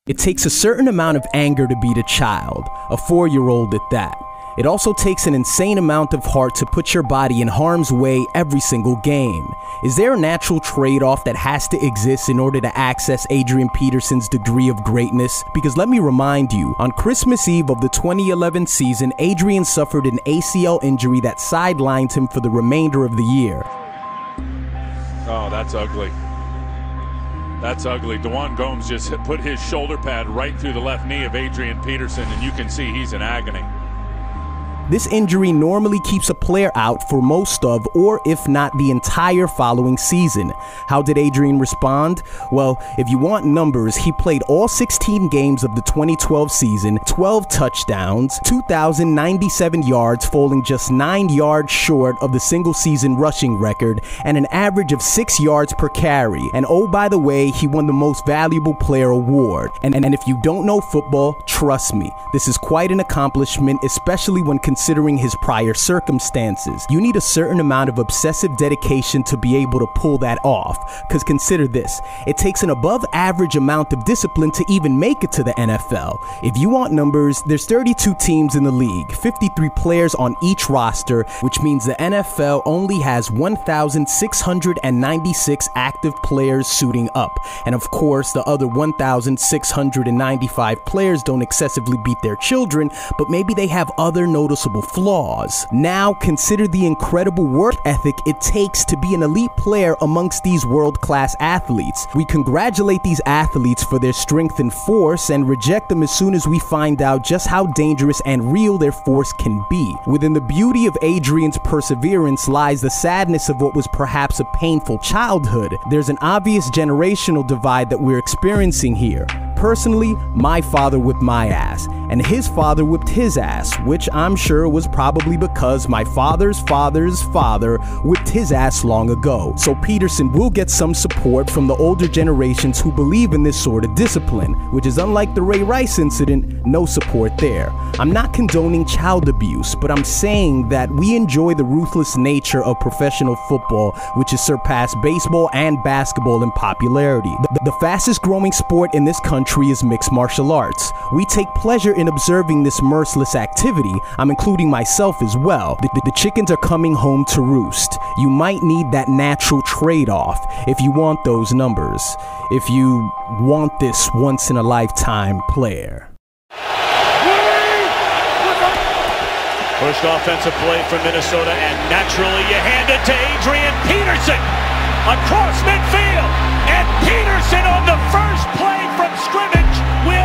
It takes a certain amount of anger to beat a child, a 4-year-old at that. It also takes an insane amount of heart to put your body in harm's way every single game. Is there a natural trade-off that has to exist in order to access Adrian Peterson's degree of greatness? Because let me remind you, on Christmas Eve of the 2011 season, Adrian suffered an ACL injury that sidelined him for the remainder of the year. Oh, that's ugly. That's ugly. DeJuan Gomes just put his shoulder pad right through the left knee of Adrian Peterson, and you can see he's in agony. This injury normally keeps a player out for most of, or if not the entire following season. How did Adrian respond? Well, if you want numbers, he played all 16 games of the 2012 season, 12 touchdowns, 2,097 yards, falling just 9 yards short of the single-season rushing record, and an average of 6 yards per carry. And oh, by the way, he won the Most Valuable Player award. And if you don't know football, trust me, this is quite an accomplishment, especially when considering his prior circumstances. You need a certain amount of obsessive dedication to be able to pull that off. Because consider this, it takes an above average amount of discipline to even make it to the NFL. If you want numbers, there's 32 teams in the league, 53 players on each roster, which means the NFL only has 1,696 active players suiting up. And of course, the other 1,695 players don't excessively beat their children, but maybe they have other noticeable flaws. Now consider the incredible work ethic it takes to be an elite player amongst these world-class athletes. We congratulate these athletes for their strength and force and reject them as soon as we find out just how dangerous and real their force can be. Within the beauty of Adrian's perseverance lies the sadness of what was perhaps a painful childhood. There's an obvious generational divide that we're experiencing here. Personally, my father whipped my ass, and his father whipped his ass, which I'm sure was probably because my father's father's father whipped his ass long ago. So Peterson will get some support from the older generations who believe in this sort of discipline, which is unlike the Ray Rice incident, no support there. I'm not condoning child abuse, but I'm saying that we enjoy the ruthless nature of professional football, which has surpassed baseball and basketball in popularity. The fastest growing sport in this country is mixed martial arts. We take pleasure in observing this merciless activity. I'm including myself as well. The chickens are coming home to roost. You might need that natural trade-off if you want those numbers, if you want this once-in-a-lifetime player. Pushed offensive play from Minnesota, and naturally you hand it to Adrian Peterson across midfield, and Peterson on the first play from scrimmage with